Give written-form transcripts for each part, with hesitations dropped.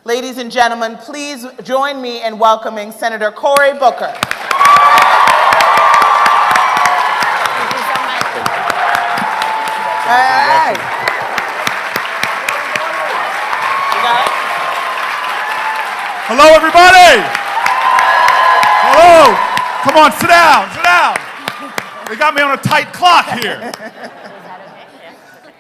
Ladies and gentlemen, please join me in welcoming Senator Cory Booker. Hey. Hello, everybody. Hello. Come on, sit down, sit down. They got me on a tight clock here.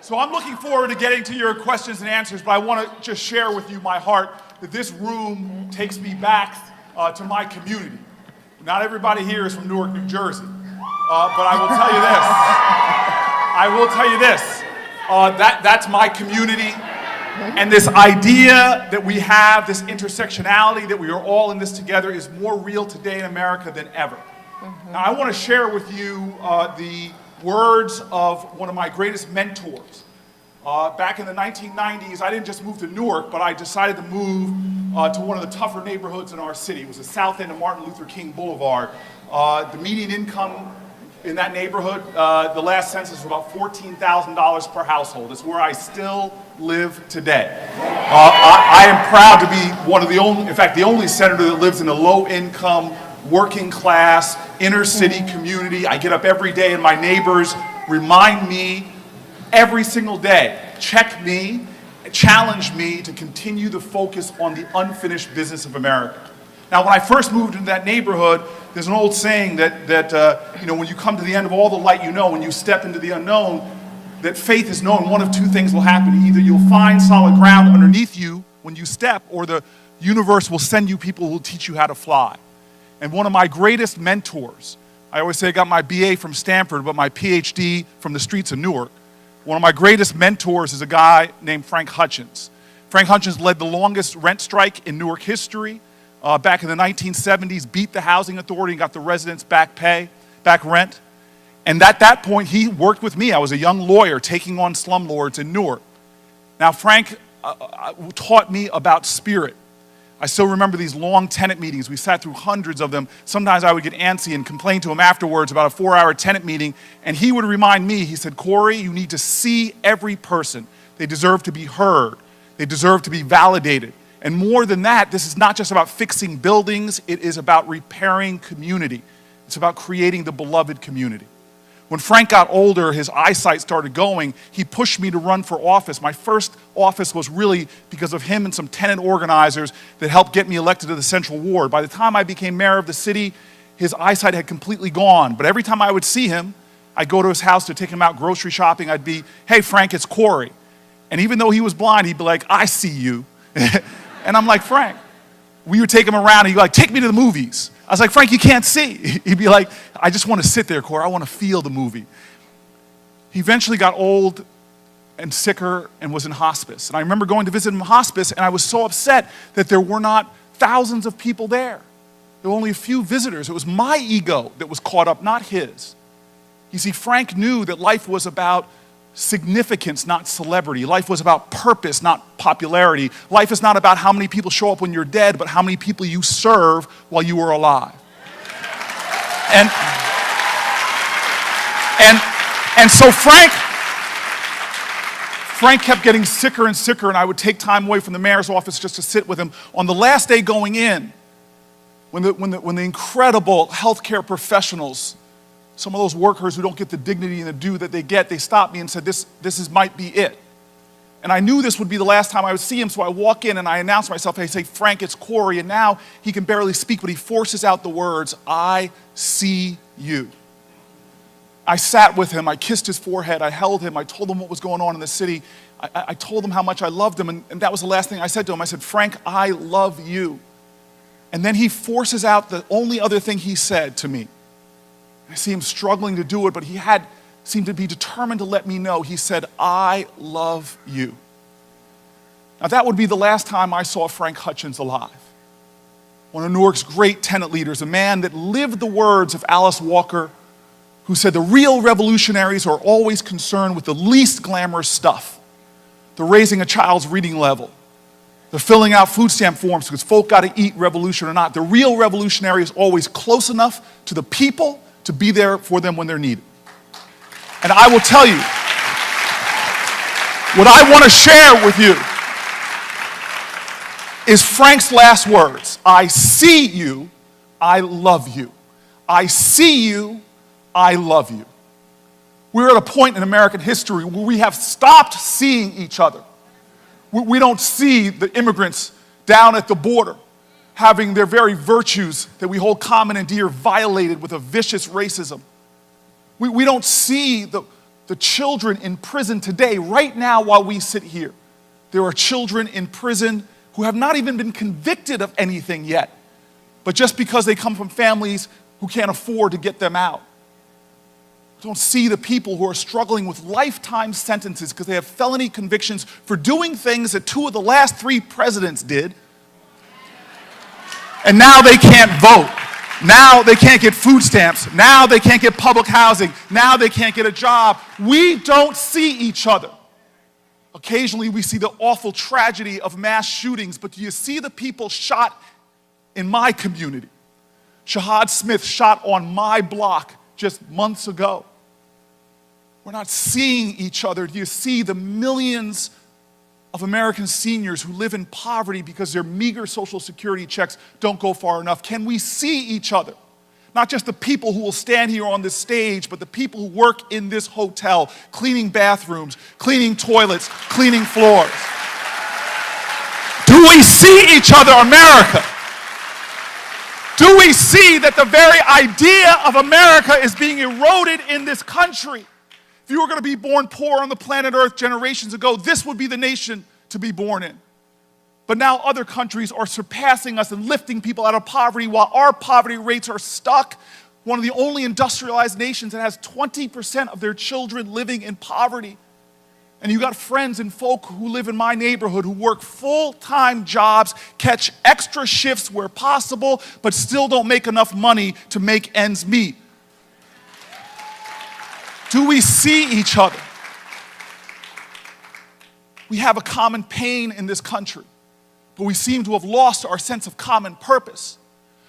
So I'm looking forward to getting to your questions and answers, but I want to just share with you my heart that this room takes me back to my community. Not everybody here is from Newark, New Jersey, but I will tell you this. That's my community, and this idea that we have, this intersectionality, that we are all in this together, is more real today in America than ever. Now, I want to share with you the words of one of my greatest mentors. Back in the 1990s, I didn't just move to Newark, but I decided to move to one of the tougher neighborhoods in our city. It was the south end of Martin Luther King Boulevard. The median income in that neighborhood, the last census, was about $14,000 per household. It's where I still live today. I am proud to be one of the only, in fact, the only senator that lives in a low-income, working class, inner city community. I get up every day and my neighbors remind me every single day, check me, challenge me to continue to focus on the unfinished business of America. Now, when I first moved into that neighborhood, there's an old saying that when you come to the end of all the light you know, when you step into the unknown, that faith is known. One of two things will happen. Either you'll find solid ground underneath you when you step, or the universe will send you people who will teach you how to fly. And one of my greatest mentors, I always say I got my BA from Stanford, but my PhD from the streets of Newark. One of my greatest mentors is a guy named Frank Hutchins. Frank Hutchins led the longest rent strike in Newark history. Back in the 1970s, beat the housing authority and got the residents back rent. And at that point, he worked with me. I was a young lawyer taking on slumlords in Newark. Now, Frank taught me about spirit. I still remember these long tenant meetings. We sat through hundreds of them. Sometimes I would get antsy and complain to him afterwards about a 4-hour tenant meeting. And he would remind me, he said, Cory, you need to see every person. They deserve to be heard. They deserve to be validated. And more than that, this is not just about fixing buildings. It is about repairing community. It's about creating the beloved community. When Frank got older, his eyesight started going. He pushed me to run for office. My first office was really because of him and some tenant organizers that helped get me elected to the Central Ward. By the time I became mayor of the city, his eyesight had completely gone. But every time I would see him, I'd go to his house to take him out grocery shopping. I'd be, hey, Frank, it's Cory. And even though he was blind, he'd be like, I see you. And I'm like, Frank. We would take him around, and he'd be like, take me to the movies. I was like, Frank, you can't see. He'd be like, I just want to sit there, Cory. I want to feel the movie. He eventually got old and sicker and was in hospice. And I remember going to visit him in hospice, and I was so upset that there were not thousands of people there. There were only a few visitors. It was my ego that was caught up, not his. You see, Frank knew that life was about significance, not celebrity. Life was about purpose, not popularity. Life is not about how many people show up when you're dead, but how many people you serve while you were alive. And so Frank kept getting sicker and sicker, and I would take time away from the mayor's office just to sit with him. On the last day going in, when the incredible healthcare professionals, some of those workers who don't get the dignity and the due that they get, they stopped me and said, this might be it. And I knew this would be the last time I would see him, so I walk in and I announce myself. I say, Frank, it's Cory. And now he can barely speak, but he forces out the words, I see you. I sat with him. I kissed his forehead. I held him. I told him what was going on in the city. I told him how much I loved him, and that was the last thing I said to him. I said, Frank, I love you. And then he forces out the only other thing he said to me. I see him struggling to do it, but he seemed to be determined to let me know. He said, I love you. Now that would be the last time I saw Frank Hutchins alive. One of Newark's great tenant leaders, a man that lived the words of Alice Walker, who said the real revolutionaries are always concerned with the least glamorous stuff. The raising a child's reading level, the filling out food stamp forms because folk got to eat, revolution or not. The real revolutionary is always close enough to the people to be there for them when they're needed. And I will tell you, what I want to share with you is Frank's last words. I see you, I love you. I see you, I love you. We're at a point in American history where we have stopped seeing each other. We don't see the immigrants down at the border having their very virtues that we hold common and dear violated with a vicious racism. We don't see the children in prison today. Right now, while we sit here, there are children in prison who have not even been convicted of anything yet, but just because they come from families who can't afford to get them out. We don't see the people who are struggling with lifetime sentences because they have felony convictions for doing things that 2 of the last 3 presidents did. And now they can't vote. Now they can't get food stamps. Now they can't get public housing. Now they can't get a job. We don't see each other. Occasionally we see the awful tragedy of mass shootings, but do you see the people shot in my community? Shahad Smith shot on my block just months ago. We're not seeing each other. Do you see the millions of American seniors who live in poverty because their meager Social Security checks don't go far enough? Can we see each other? Not just the people who will stand here on this stage, but the people who work in this hotel, cleaning bathrooms, cleaning toilets, cleaning floors. Do we see each other, America? Do we see that the very idea of America is being eroded in this country? If you were going to be born poor on the planet Earth generations ago, this would be the nation to be born in. But now other countries are surpassing us and lifting people out of poverty while our poverty rates are stuck. One of the only industrialized nations that has 20% of their children living in poverty. And you got friends and folk who live in my neighborhood who work full-time jobs, catch extra shifts where possible, but still don't make enough money to make ends meet. Do we see each other? We have a common pain in this country, but we seem to have lost our sense of common purpose.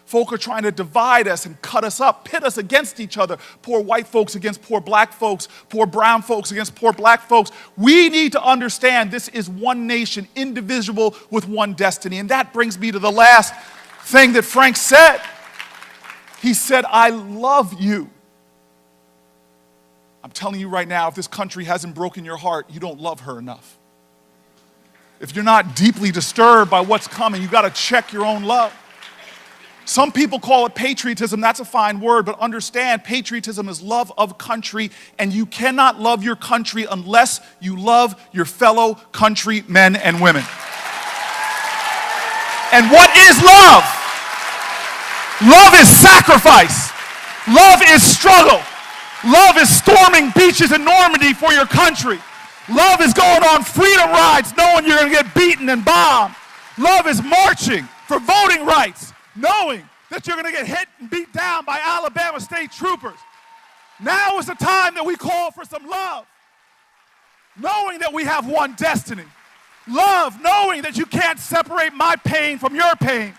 Folk are trying to divide us and cut us up, pit us against each other. Poor white folks against poor black folks, poor brown folks against poor black folks. We need to understand this is one nation, indivisible with one destiny. And that brings me to the last thing that Frank said. He said, I love you. I'm telling you right now, if this country hasn't broken your heart, you don't love her enough. If you're not deeply disturbed by what's coming, you've got to check your own love. Some people call it patriotism. That's a fine word, but understand patriotism is love of country, and you cannot love your country unless you love your fellow countrymen and women. And what is love? Love is sacrifice. Love is struggle. Love is storming beaches in Normandy for your country. Love is going on freedom rides knowing you're going to get beaten and bombed. Love is marching for voting rights, knowing that you're going to get hit and beat down by Alabama state troopers. Now is the time that we call for some love, knowing that we have one destiny. Love, knowing that you can't separate my pain from your pain.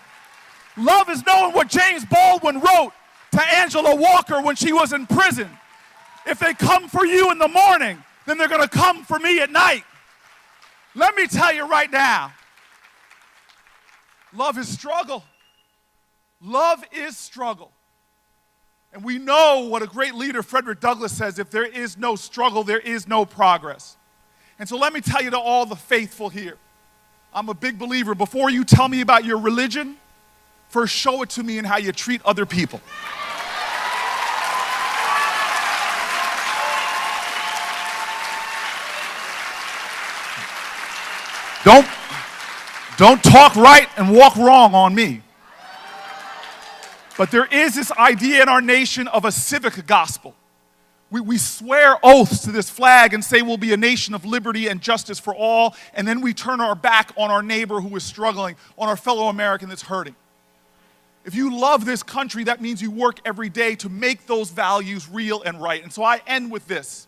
Love is knowing what James Baldwin wrote to Angela Walker when she was in prison. If they come for you in the morning, then they're going to come for me at night. Let me tell you right now, love is struggle. Love is struggle. And we know what a great leader, Frederick Douglass, says, if there is no struggle, there is no progress. And so let me tell you to all the faithful here, I'm a big believer, before you tell me about your religion, first show it to me in how you treat other people. Don't talk right and walk wrong on me. But there is this idea in our nation of a civic gospel. We swear oaths to this flag and say we'll be a nation of liberty and justice for all, and then we turn our back on our neighbor who is struggling, on our fellow American that's hurting. If you love this country, that means you work every day to make those values real and right. And so I end with this.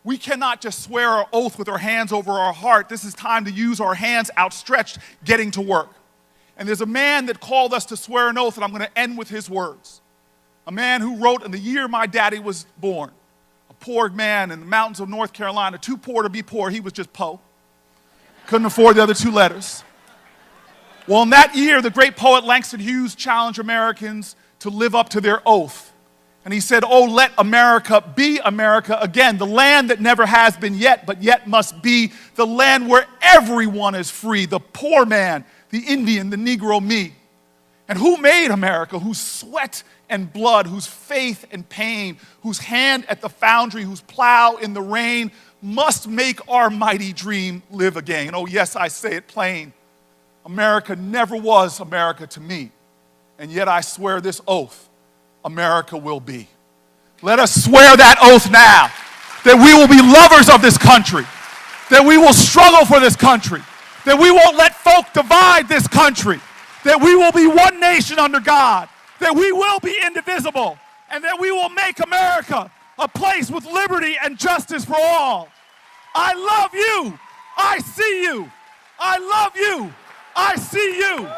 We cannot just swear our oath with our hands over our heart. This is time to use our hands outstretched, getting to work. And there's a man that called us to swear an oath, and I'm going to end with his words. A man who wrote in the year my daddy was born, a poor man in the mountains of North Carolina, too poor to be poor. He was just Poe. Couldn't afford the other 2 letters. Well, in that year, the great poet Langston Hughes challenged Americans to live up to their oath. And he said, "Oh, let America be America again, the land that never has been yet, but yet must be, the land where everyone is free, the poor man, the Indian, the Negro, me." And who made America? Whose sweat and blood, whose faith and pain, whose hand at the foundry, whose plow in the rain, must make our mighty dream live again. Oh, yes, I say it plain. America never was America to me, and yet I swear this oath, America will be. Let us swear that oath now, that we will be lovers of this country, that we will struggle for this country, that we won't let folk divide this country, that we will be one nation under God, that we will be indivisible, and that we will make America a place with liberty and justice for all. I love you. I see you. I love you. I see you.